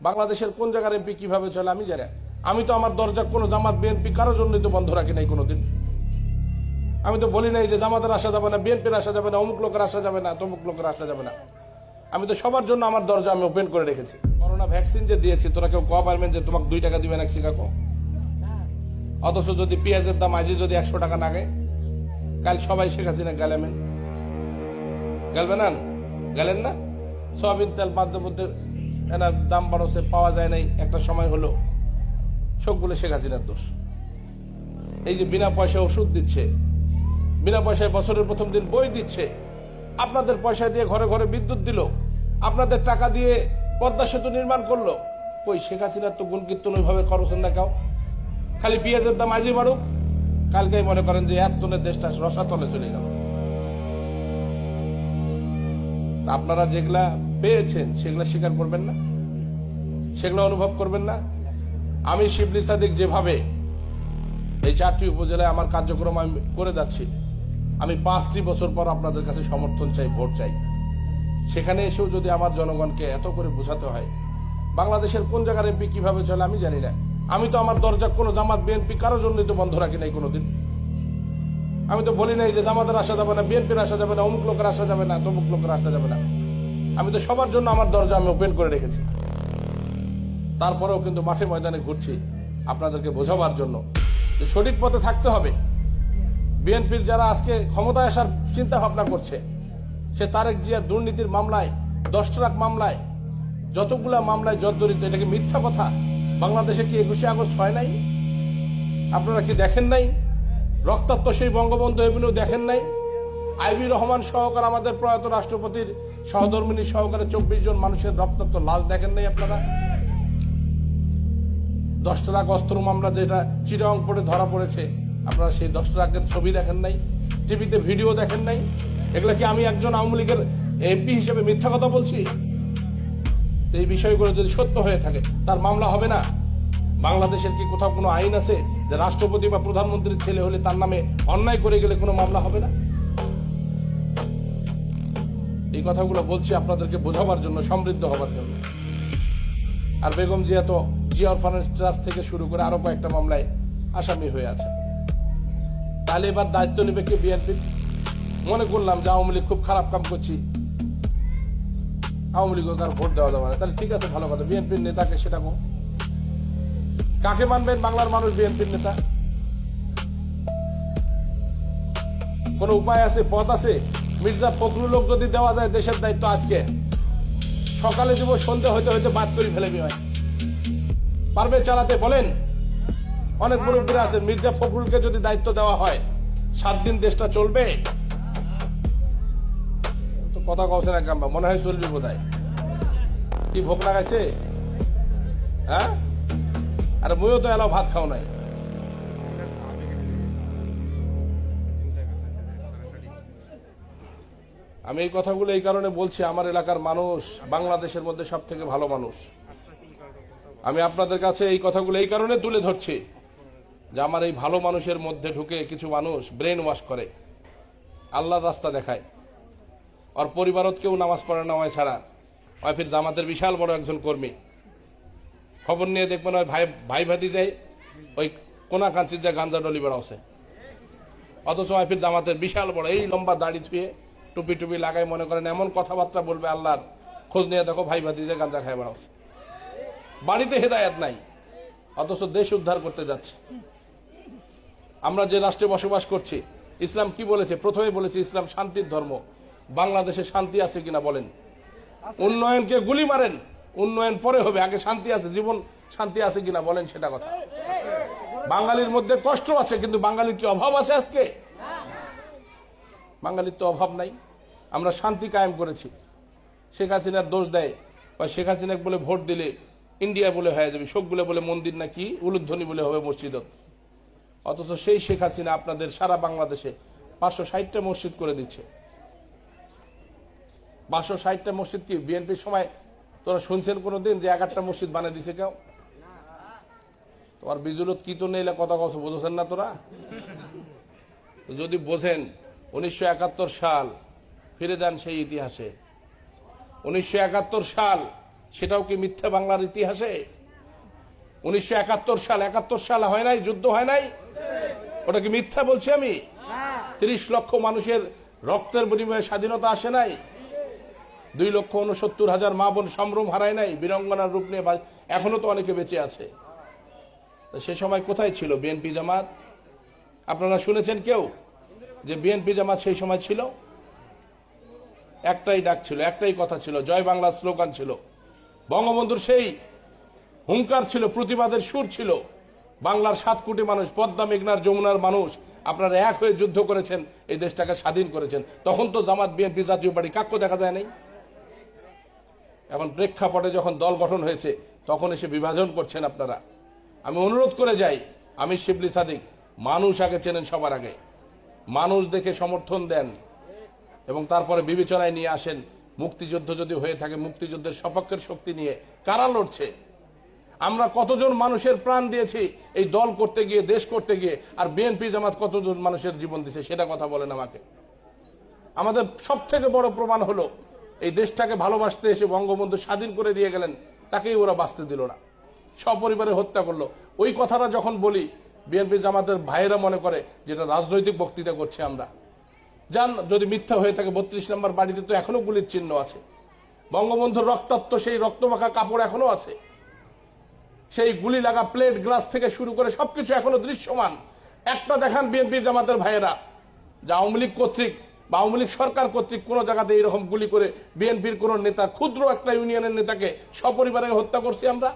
বাংলাদেশের কোন জায়গার এমপি কিভাবে চলে আমি জানি। আমি তো আমার দরজা কোনো জামাত বিএনপি কারোর জন্যই তো বন্ধ রাখি নাই কোনোদিন। আমি তো বলি নাই যে জামাতের আসা যাবে না, বিএনপির আসা যাবে না, অমুক লোকের আসা যাবে না, তমুক লোকের আসা যাবে না। আমি তো সবার জন্য আমার দরজা আমি ওপেন করে রেখেছি। করোনা ভ্যাকসিন যে দিয়েছি, তোরা কেউ কোয়া পারবেন যে তোমাকে 2 টাকা দিবেন এক শিকাকো? অথচ যদি পেঁয়াজের দাম আজই যদি 100 টাকা নাগে, কাল সবাই শেখ হাসিনা গেলেন গেলেন না? সয়াবিন তেল মধ্যে এরা দাম বাড়ছে, পাওয়া যায় নাই, একটা সময় হলো, সবগুলো শেখ হাসিনার দোষ। এই যে বিনা পয়সায় ওষুধ দিচ্ছে, বিনা পয়সায় বছরের প্রথম দিন বই দিচ্ছে, আপনাদের পয়সা দিয়ে ঘরে ঘরে বিদ্যুৎ দিল, আপনাদের টাকা দিয়ে পদ্মা সেতু নির্মাণ করলো। কই শেখ হাসিনার তো গুণ কীর্তন ওইভাবে খরচেন না কেউ। খালি পেঁয়াজের দাম আজই বাড়ুক, কালকেই মনে করেন যে 1 টনের দেশটা রসাতলে চলে গেল। আপনারা যেগুলা পেয়েছেন সেগুলা স্বীকার করবেন না, সেগুলো অনুভব করবেন না। আমি শিবলি সাদিক যেভাবে এই 4টি উপজেলায় আমার কার্যক্রম আমি করে যাচ্ছি, আমি 5টি বছর পর আপনাদের কাছে সমর্থন চাই, ভোট চাই। সেখানে এসেও যদি আমার জনগণকে এত করে বোঝাতে হয় বাংলাদেশের কোন জায়গার এমপি কিভাবে চলে আমি জানি না। আমি তো আমার দরজা কোনো জামাত বিএনপি কারোর জন্যই তো বন্ধ রাখি নাই কোনোদিন। আমি তো বলি নাই যে জামাতের আসা যাবে না, বিএনপির আসা যাবে না, অমুক লোকের আসা যাবে না, তমুক লোকের আসা যাবে না। আমি তো সবার জন্য আমার দরজা আমি ওপেন করে রেখেছি। তারপরেও কিন্তু মাঠে ময়দানে ঘুরছি আপনাদেরকে বোঝাবার জন্য যে সঠিক পথে থাকতে হবে। বিএনপির যারা আজকে ক্ষমতায় আসার চিন্তা ভাবনা করছে, সে তারেক জিয়া দুর্নীতির মামলায়, 10 ট্রাক মামলায়, যতগুলা মামলায় জর্জরিত, এটা কি মিথ্যা কথা? বাংলাদেশে কি 21শে আগস্ট হয় নাই? আপনারা কি দেখেন নাই? রক্তাক্ত সেই বঙ্গবন্ধু এভিনিউ দেখেন নাই? আইবি রহমান সহকারে আমাদের প্রয়াত রাষ্ট্রপতির সহধর্মিনী সহকারে 24 জন মানুষের রক্তাক্ত লাশ দেখেন নাই আপনারা? 10 ট্রাক অস্ত্র মামলা যেটা চিটাগাং পড়ে ধরা পড়েছে, আপনারা সেই 10 ট্রাকের ছবি দেখেন নাই? টিভিতে ভিডিও দেখেন নাই? এগুলা কি আমি একজন আওয়ামী লীগের এমপি হিসেবে মিথ্যা কথা বলছি? এই বিষয়গুলো যদি সত্য হয়ে থাকে তার মামলা হবে না? বাংলাদেশের কি কোথাও কোনো আইন আছে যে রাষ্ট্রপতি বা প্রধানমন্ত্রীর ছেলে হলে তার নামে অন্যায় করে গেলে কোনো মামলা হবে না? এই কথাগুলো বলছি আপনাদেরকে বোঝাবার জন্য, সমৃদ্ধ হবার জন্য। আর বেগম জিয়া তো জিয়া অরফানেজ ট্রাস্ট থেকে শুরু করে আরো কয়েকটা মামলায় আসামি হয়ে আছে। তাহলে এবার দায়িত্ব নেবে কে? বিএনপি। মনে করলাম যে আওয়ামী লীগ খুব খারাপ কাম করছি, আওয়ামী লীগ কার ভোট দেওয়া যাবে না, তাহলে ঠিক আছে, ভালো কথা, বিএনপির নেতাকে সেটা কাকে মানবেন বাংলার মানুষ? বিএনপির নেতা কোন উপায় আছে, পথ আছে? মির্জা ফখরুল যদি দেওয়া যায় দেশের দায়িত্ব, আজকে সকালে দিব, সন্ধ্যে হইতে হইতে বাদ করে ফেলে হয়, পারবে চালাতে? বলেন। অনেক মুরব্বীরা আছে, মির্জা ফখরুলকে যদি দায়িত্ব দেওয়া হয় 7 দিন দেশটা চলবে? তো কথা কওছে না কাম্বা, মনে হয় চলবে বোধহয়। কি ভোগ লাগাইছে? হ্যাঁ, আরে মুইও তো এলাও ভাত খাও নাই। আমি এই কথাগুলো এই কারণে বলছি, আমার এলাকার মানুষ বাংলাদেশের মধ্যে সব থেকে ভালো মানুষ। আমি আপনাদের কাছে এই কথাগুলো এই কারণে তুলে ধরছি যে আমার এই ভালো মানুষের মধ্যে ঢুকে কিছু মানুষ ব্রেন ওয়াশ করে, আল্লাহর রাস্তা দেখায়। আর পরিবারত কেউ নামাজ পড়ে না হয় ছাড়া, হয় ফির জামাতের বিশাল বড় একজন কর্মী। খবর নিয়ে দেখবেন ওই ভাই ভাতি যায় ওই কোনা কাঞ্চির যা গাঞ্জা ডলি বেড়াচ্ছে, অথচ হয় ফির জামাতের বিশাল বড় এই লম্বা দাড়ি থুয়ে টুপি টুপি লাগাই, মনে করেন এমন কথাবার্তা বলবে, আল্লাহর খোঁজ নিয়ে দেখো ভাই ভাতি যে গাঞ্জা খায় বেড়াচ্ছে। বাড়িতে হেদায়েত নাই, অথচ দেশ উদ্ধার করতে যাচ্ছে। আমরা যে রাষ্ট্রে বসবাস করছি, ইসলাম কি বলেছে? প্রথমে বলেছে ইসলাম শান্তির ধর্ম। বাংলাদেশে শান্তি আছে কিনা বলেন? উন্নয়নকে গুলি মারেন, উন্নয়ন পরে হবে, আগে শান্তি আছে, জীবন শান্তি আছে কিনা বলেন সেটা কথা। বাঙালির মধ্যে কষ্ট আছে, কিন্তু বাঙালির কি অভাব আছে আজকে? বাঙালির তো অভাব নাই। আমরা শান্তি কায়েম করেছি। শেখ হাসিনার দোষ দেয়, বা শেখ হাসিনা বলে ভোট দিলে ইন্ডিয়া বলে হয়ে যাবে, সবগুলো বলে মন্দির নাকি উলুধ্বনি বলে হবে মসজিদ। অথচ সেই শেখ হাসিনা আপনাদের সারা বাংলাদেশে 560টা মসজিদ করে দিচ্ছে। 560টা মসজিদ কি বিএনপির সময় তোরা শুনছেন কোনোদিন যে 11টা মসজিদ বানিয়ে দিছে কেউ? তোমার বিজুলত কি তো নেই কথা কথা বোঝেন না তোরা? যদি বোঝেন 1971 সাল ফিরে যান সেই ইতিহাসে। 1971 সাল সেটাও কি মিথ্যা বাংলার ইতিহাসে? 1971 সাল হয় নাই, যুদ্ধ হয় নাই, ওটা কি মিথ্যা বলছি আমি? 30 লক্ষ মানুষের রক্তের বিনিময়ে স্বাধীনতা আসে নাই? 2,69,000 মা বোন সম্ভ্রম হারায় নাই, বীরাঙ্গনার রূপ নিয়ে এখনো তো অনেকে বেঁচে আছে। সে সময় কোথায় ছিল বিএনপি জামাত? আপনারা শুনেছেন কেউ যে বিএনপি জামাত সেই সময় ছিল? একটাই ডাক ছিল, একটাই কথা ছিল, জয় বাংলা স্লোগান ছিল, বঙ্গবন্ধুর সেই হুঙ্কার ছিল, প্রতিবাদের সুর ছিল। বাংলার 7 কোটি মানুষ, পদ্মা মেঘনার যমুনার মানুষ, আপনারা এক হয়ে যুদ্ধ করেছেন, এই দেশটাকে স্বাধীন করেছেন। তখন তো জামাত বিএনপি জাতীয় পার্টি কাক্য দেখা যায় নাই। এখন প্রেক্ষাপটে যখন দল গঠন হয়েছে তখন এসে বিভাজন করছেন আপনারা। আমি অনুরোধ করে যাই, আমি শিবলি সাদিক, মানুষ আগে চেনেন, সবার আগে মানুষ দেখে সমর্থন দেন এবং তারপরে বিবেচনায় নিয়ে আসেন মুক্তিযুদ্ধ যদি হয়ে থাকে মুক্তিযুদ্ধের সপক্ষের শক্তি নিয়ে কারা লড়ছে, আমরা কতজন মানুষের প্রাণ দিয়েছি এই দল করতে গিয়ে, দেশ করতে গিয়ে, আর বিএনপি জামাত কতজন মানুষের জীবন দিয়েছে সেটা কথা বলেন আমাকে। আমাদের সব থেকে বড় প্রমাণ হলো এই দেশটাকে ভালোবাসতে এসে বঙ্গবন্ধু স্বাধীন করে দিয়ে গেলেন, তাকেই ওরা বাঁচতে দিল না, সপরিবারে হত্যা করলো। ওই কথাটা যখন বলি বিএনপি জামাতের ভাইয়েরা মনে করে যেটা রাজনৈতিক বক্তৃতা করছে আমরা। যান, যদি মিথ্যা হয়ে থাকে 32 নম্বর বাড়িতে তো এখনো গুলির চিহ্ন আছে, বঙ্গবন্ধুর রক্তাক্ত সেই রক্তমাখা কাপড় এখনো আছে, সেই গুলি লাগা প্লেট গ্লাস থেকে শুরু করে সবকিছু এখনো দৃশ্যমান। একটা দেখান বিএনপি জামাতের ভাইয়েরা যে আওয়ামী লীগ কর্তৃক বা আওয়ামী লীগ সরকার কর্তৃক কোন জায়গাতে এরকম গুলি করে বিএনপির কোন নেতা, ক্ষুদ্র একটা ইউনিয়নের নেতাকে সপরিবারে হত্যা করছি আমরা?